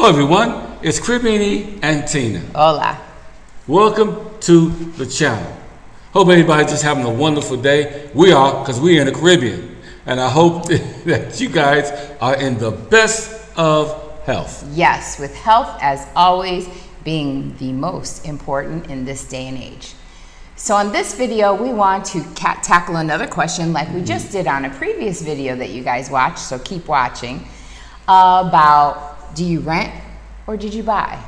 Hello everyone, it's Caribbean and Tina. Hola. Welcome to the channel. Hope everybody's just having a wonderful day. We are, because we're in the Caribbean. And I hope that you guys are in the best of health. Yes, with health as always being the most important in this day and age. So on this video, we want to tackle another question like we just did on a previous video that you guys watched, so keep watching, about do you rent or did you buy?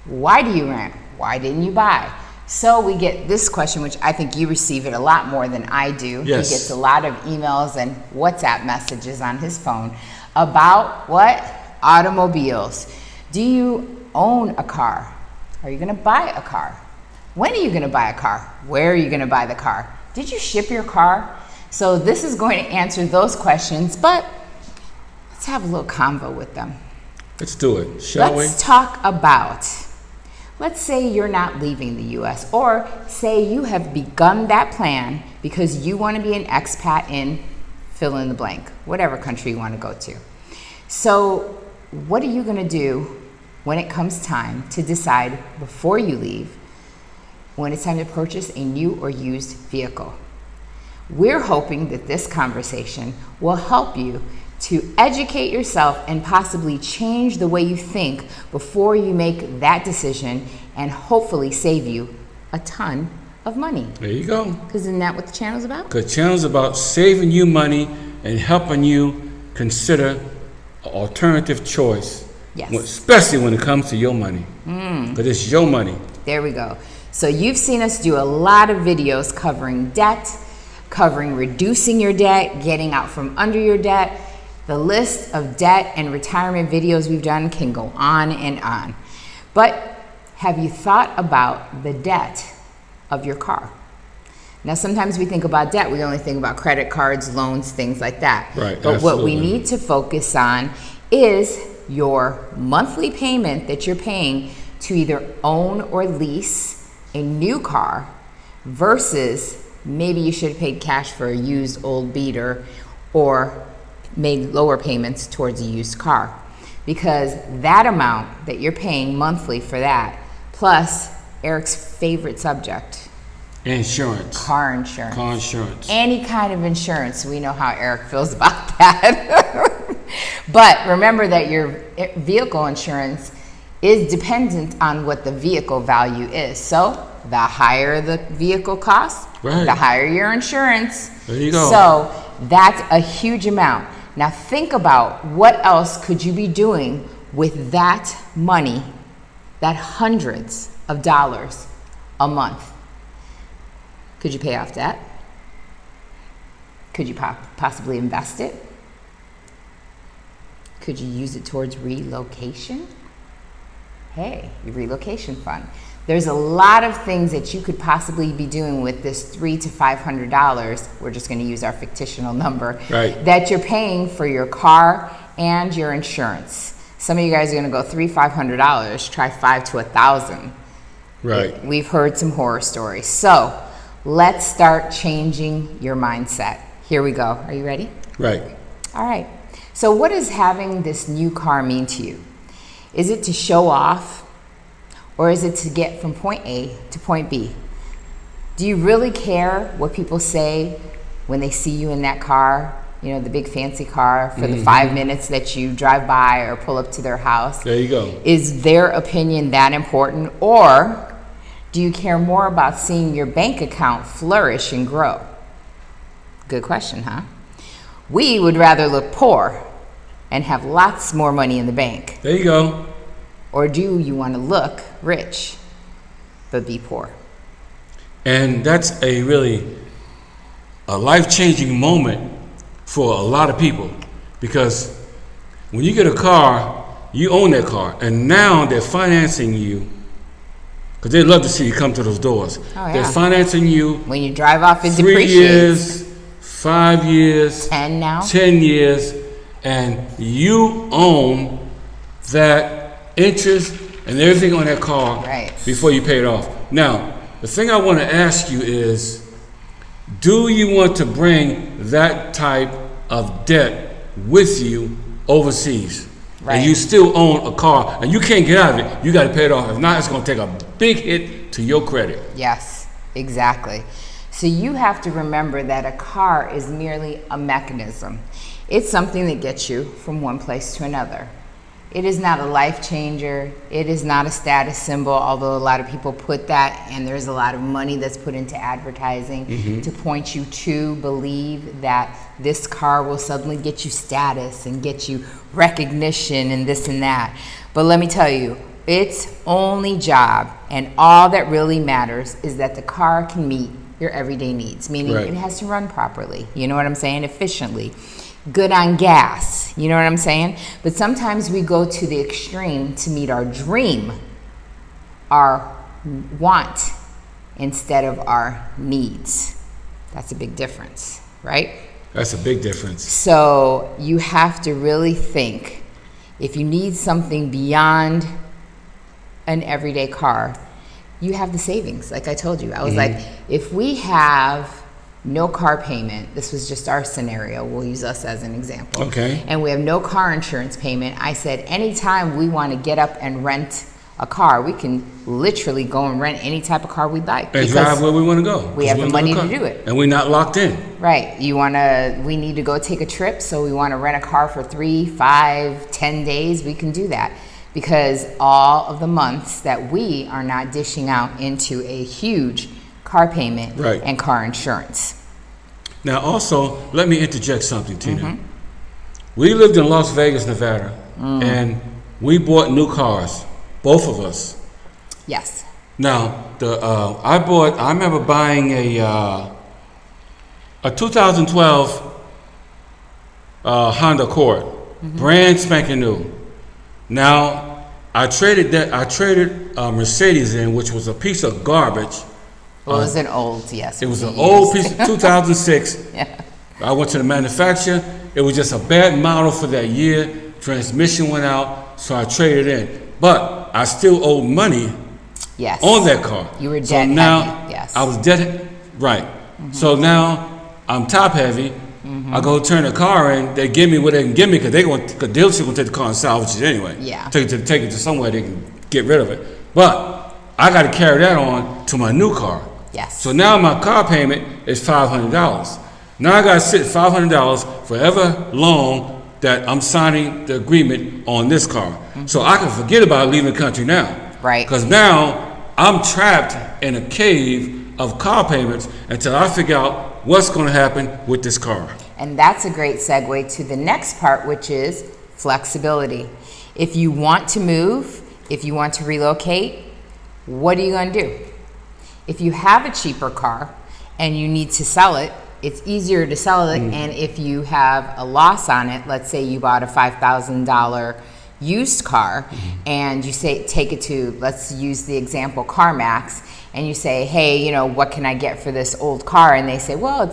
Why do you rent? Why didn't you buy? So we get this question, which I think you receive it a lot more than I do. Yes. He gets a lot of emails and WhatsApp messages on his phone about what? Automobiles. Do you own a car? Are you gonna buy a car? When are you gonna buy a car? Where are you gonna buy the car? Did you ship your car? So this is going to answer those questions, but let's have a little convo with them. Let's do it, shall we? Let's talk about, let's say you're not leaving the US, or say you have begun that plan because you want to be an expat in fill in the blank, whatever country you want to go to. So what are you going to do when it comes time to decide before you leave, when it's time to purchase a new or used vehicle? We're hoping that this conversation will help you to educate yourself and possibly change the way you think before you make that decision, and hopefully save you a ton of money. There you go. Because isn't that what the channel's about? The channel's about saving you money and helping you consider an alternative choice. Yes. Especially when it comes to your money. Because it's your money. There we go. So you've seen us do a lot of videos covering debt, covering reducing your debt, getting out from under your debt. The list of debt and retirement videos we've done can go on and on. But have you thought about the debt of your car? Now, sometimes we think about debt, we only think about credit cards, loans, things like that. Right, but absolutely. What we need to focus on is your monthly payment that you're paying to either own or lease a new car versus maybe you should have paid cash for a used old beater or made lower payments towards a used car, because that amount that you're paying monthly for that, plus Eric's favorite subject, Insurance. car insurance. Car insurance. Any kind of insurance. We know how Eric feels about that. But remember that your vehicle insurance is dependent on what the vehicle value is. So the higher the vehicle costs, right, the higher your insurance. There you go. So that's a huge amount. Now think about what else could you be doing with that money, that hundreds of dollars a month. Could you pay off debt? Could you possibly invest it? Could you use it towards relocation? Hey, your relocation fund. There's a lot of things that you could possibly be doing with this $300 to $500. We're just going to use our fictional number, right, that you're paying for your car and your insurance. Some of you guys are going to go $300, $500. Try $500 to $1,000. Right. We've heard some horror stories. So let's start changing your mindset. Here we go. Are you ready? Right. All right. So what does having this new car mean to you? Is it to show off? Or is it to get from point A to point B? Do you really care what people say when they see you in that car, you know, the big fancy car, for the 5 minutes that you drive by or pull up to their house? There you go. Is their opinion that important? Or do you care more about seeing your bank account flourish and grow? Good question, huh? We would rather look poor and have lots more money in the bank. There you go. Or do you want to look rich, but be poor? And that's a really a life-changing moment for a lot of people, because when you get a car, you own that car, and now they're financing you, because they love to see you come to those doors. Oh, yeah. They're financing you when you drive off, it 3 depreciates. years, 5 years, 10 now, 10 years, and you own that interest and everything on that car, right, before you pay it off. Now, the thing I want to ask you is, do you want to bring that type of debt with you overseas? Right. and you still own a car, and you can't get out of it, you got to pay it off. If not, it's going to take a big hit to your credit. Yes, exactly. So you have to remember that a car is merely a mechanism. It's something that gets you from one place to another. It is not a life changer. It is not a status symbol, although a lot of people put that, and there's a lot of money that's put into advertising to point you to believe that this car will suddenly get you status and get you recognition and this and that. But let me tell you, its only job and all that really matters is that the car can meet your everyday needs, meaning Right. it has to run properly. You know what I'm saying? Efficiently. Good on gas. You know what I'm saying? But sometimes we go to the extreme to meet our dream, our want, instead of our needs. That's a big difference, right? That's a big difference. So you have to really think, if you need something beyond an everyday car, you have the savings. Like I told you, I was like, if we have no car payment, this was just our scenario, we'll use us as an example. Okay. And we have no car insurance payment. I said, anytime we want to get up and rent a car, we can literally go and rent any type of car we'd like. And drive where we want to go. we have the money to do it. And we're not locked in. Right. We need to go take a trip, so we want to rent a car for 3, 5, 10 days. We can do that because all of the months that we are not dishing out into a huge car payment Right. and car insurance. Now, also, let me interject something, Tina. We lived in Las Vegas, Nevada, and we bought new cars, both of us. Yes. Now, I remember buying a 2012 Honda Accord, brand spanking new. Now, I traded Mercedes in, which was a piece of garbage. Well, it was an old, yes. It was an old piece of 2006. Yeah. I went to the manufacturer. It was just a bad model for that year. Transmission went out, so I traded in. But I still owed money Yes. on that car. You were So debt now heavy, yes. I was debt, right. So now I'm top heavy. I go turn the car in. They give me what they can give me because the dealership will take the car and salvage it anyway. Yeah. Take it to somewhere they can get rid of it. But I got to carry that on to my new car. Yes. So now my car payment is $500. Now I got to sit $500 forever long that I'm signing the agreement on this car. So I can forget about leaving the country now. Right. Because now I'm trapped in a cave of car payments until I figure out what's going to happen with this car. And that's a great segue to the next part, which is flexibility. If you want to move, if you want to relocate, what are you going to do? If you have a cheaper car and you need to sell it, it's easier to sell it. And if you have a loss on it, let's say you bought a $5,000 used car and you say take it to, let's use the example, CarMax, and you say, hey, you know, what can I get for this old car? And they say, well,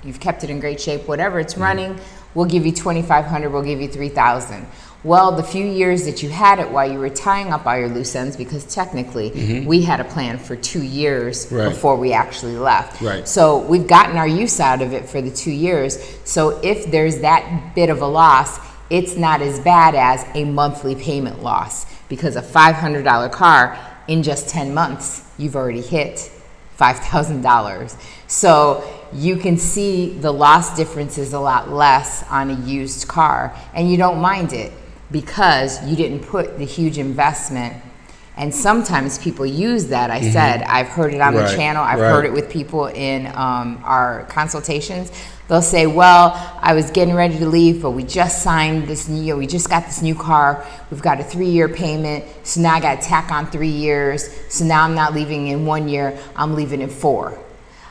you've kept it in great shape, whatever, it's running, we'll give you $2,500, we'll give you $3,000. Well, the few years that you had it while you were tying up all your loose ends, because technically we had a plan for 2 years Right. before we actually left. Right. So we've gotten our use out of it for the 2 years. So if there's that bit of a loss, it's not as bad as a monthly payment loss, because a $500 car in just 10 months, you've already hit $5,000. So you can see the loss difference is a lot less on a used car, and you don't mind it because you didn't put the huge investment. And sometimes people use that. I said, I've heard it on the Right, channel. I've right. heard it with people in our consultations. They'll say, well, I was getting ready to leave, but we just signed this new, we just got this new car. We've got a 3-year payment. So now I got to tack on 3 years. So now I'm not leaving in 1 year, I'm leaving in 4.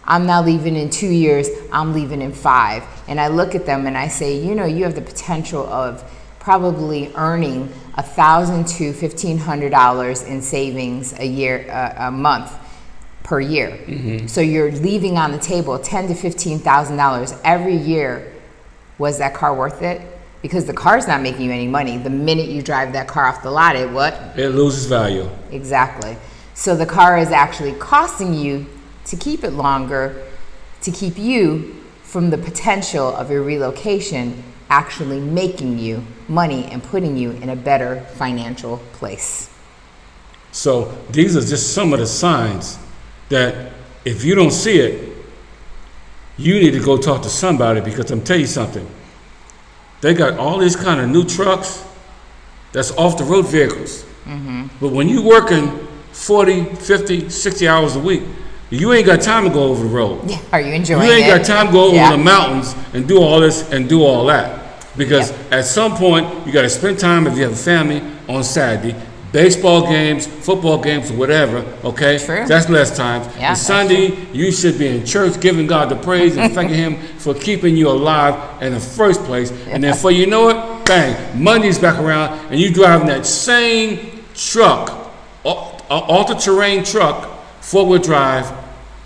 I'm not leaving in 2 years, I'm leaving in 5. And I look at them and I say, you know, you have the potential of probably earning $1,000 to $1,500 in savings a month per year. So you're leaving on the table $10,000 to $15,000 every year. Was that car worth it? Because the car's not making you any money. The minute you drive that car off the lot, it loses value. Exactly. So the car is actually costing you to keep it longer, to keep you from the potential of your relocation actually making you money and putting you in a better financial place. So these are just some of the signs that if you don't see it, you need to go talk to somebody, because I'm telling you something. They got all these kind of new trucks that's off the road vehicles. But when you working 40, 50, 60 hours a week, you ain't got time to go over the road. Yeah. Are you enjoying it? You ain't got time to go over the mountains and do all this and do all that. Because at some point, you got to spend time, if you have a family, on Saturday. Baseball games, football games, whatever, okay? True. That's less time. Yeah, and Sunday, you should be in church giving God the praise and thanking Him for keeping you alive in the first place. And then for you know it, bang, Monday's back around and you driving that same truck, all-terrain truck, four-wheel drive,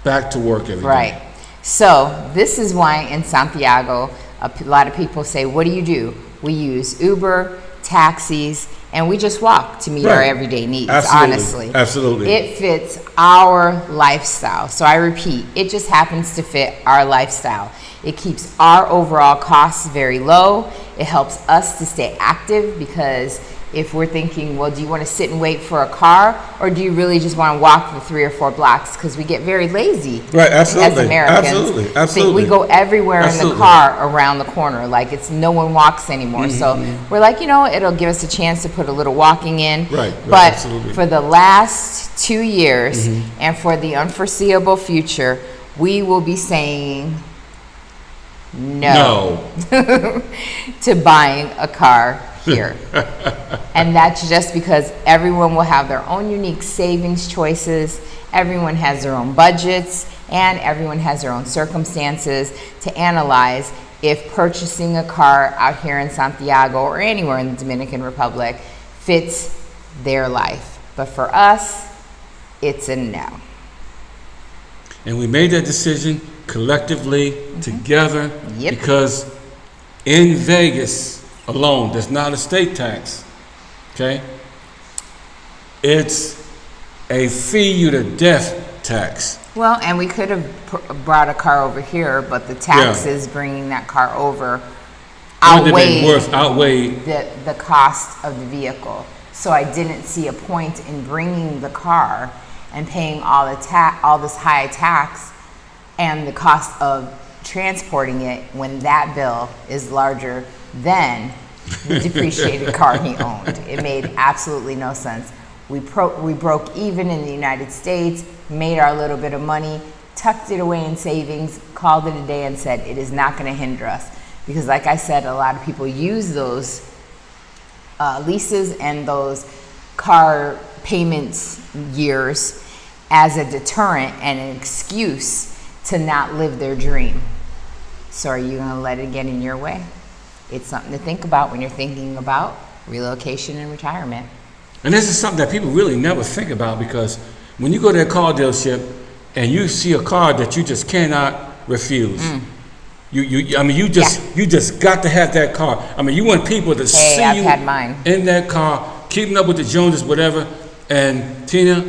back to work every day. Right. So this is why in Santiago, a lot of people say, what do? We use Uber, taxis, and we just walk to meet our everyday needs. Absolutely. Honestly. Absolutely. It fits our lifestyle. So I repeat, it just happens to fit our lifestyle. It keeps our overall costs very low. It helps us to stay active, because if we're thinking, well, do you want to sit and wait for a car, or do you really just want to walk the 3 or 4 blocks? Because we get very lazy. Right, absolutely. As Americans. Absolutely. Think we go everywhere in the car around the corner. Like no one walks anymore. So we're like, it'll give us a chance to put a little walking in. Right, But absolutely. for the last 2 years and for the unforeseeable future, we will be saying no. to buying a car here. And that's just because everyone will have their own unique savings choices, everyone has their own budgets, and everyone has their own circumstances to analyze if purchasing a car out here in Santiago or anywhere in the Dominican Republic fits their life. But for us, it's a no. And we made that decision collectively, together, Yep. because in Vegas alone, there's not a state tax, okay? It's a fee you to death tax. Well, and we could have brought a car over here, but the taxes bringing that car over outweighed the cost of the vehicle. So I didn't see a point in bringing the car and paying all this high tax and the cost of transporting it when that bill is larger than the depreciated car he owned. It made absolutely no sense. We broke even in the United States, made our little bit of money, tucked it away in savings, called it a day, and said it is not going to hinder us. Because like I said, a lot of people use those leases and those car payments years as a deterrent and an excuse to not live their dream. So are you going to let it get in your way? It's something to think about when you're thinking about relocation and retirement. And this is something that people really never think about, because when you go to a car dealership and you see a car that you just cannot refuse, you just got to have that car. I mean, you want people to see I've you had mine. in that car, keeping up with the Joneses, whatever. And Tina,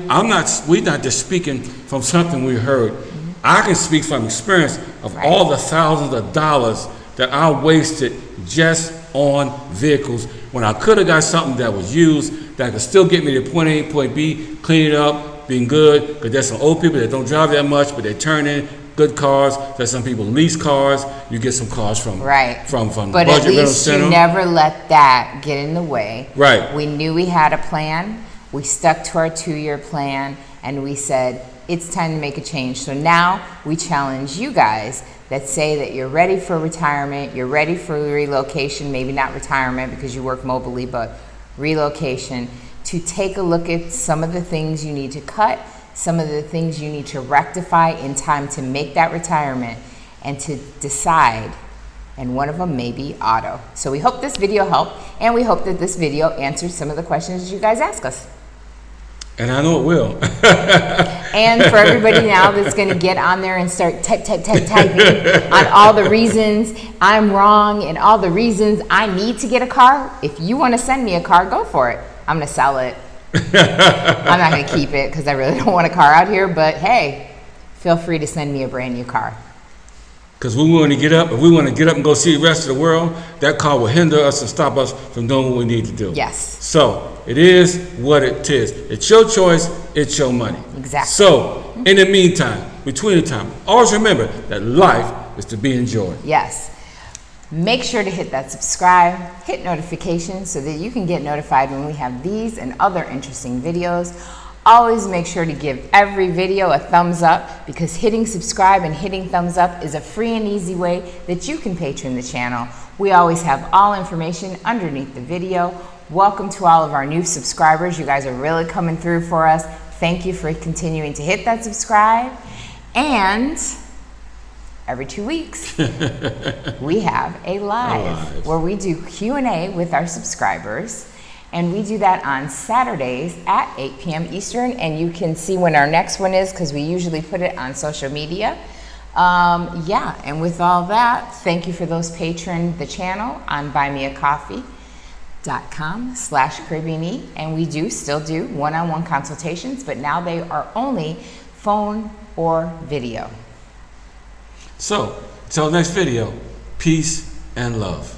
we're not just speaking from something we heard. I can speak from experience of all the thousands of dollars that I wasted just on vehicles when I could have got something that was used, that could still get me to point A, point B, clean it up, being good, because there's some old people that don't drive that much, but they turn in good cars. There's some people lease cars. You get some cars from from but budget at least you never let that get in the way. Right. We knew we had a plan. We stuck to our 2-year plan, and we said it's time to make a change. So now we challenge you guys that say that you're ready for retirement, you're ready for relocation, maybe not retirement because you work mobilely, but relocation, to take a look at some of the things you need to cut, some of the things you need to rectify in time to make that retirement, and to decide. And one of them may be auto. So we hope this video helped, and we hope that this video answers some of the questions you guys ask us. And I know it will. And for everybody now that's going to get on there and start typing on all the reasons I'm wrong and all the reasons I need to get a car, if you want to send me a car, go for it. I'm going to sell it. I'm not going to keep it because I really don't want a car out here. But hey, feel free to send me a brand new car. Because we want to get up. If we want to get up and go see the rest of the world, that car will hinder us and stop us from doing what we need to do. Yes. So it is what it is. It's your choice. It's your money. Exactly. So in the meantime, between the time, always remember that life is to be enjoyed. Yes. Make sure to hit that subscribe, hit notifications so that you can get notified when we have these and other interesting videos. Always make sure to give every video a thumbs up, because hitting subscribe and hitting thumbs up is a free and easy way that you can patron the channel. We always have all information underneath the video. Welcome to all of our new subscribers. You guys are really coming through for us. Thank you for continuing to hit that subscribe. And every 2 weeks, we have a live where we do Q&A with our subscribers. And we do that on Saturdays at 8 p.m. Eastern. And you can see when our next one is, because we usually put it on social media. Yeah, and with all that, thank you for those patron the channel on buymeacoffee.com/CaribbeanE. And we still do one-on-one consultations, but now they are only phone or video. So, till next video, peace and love.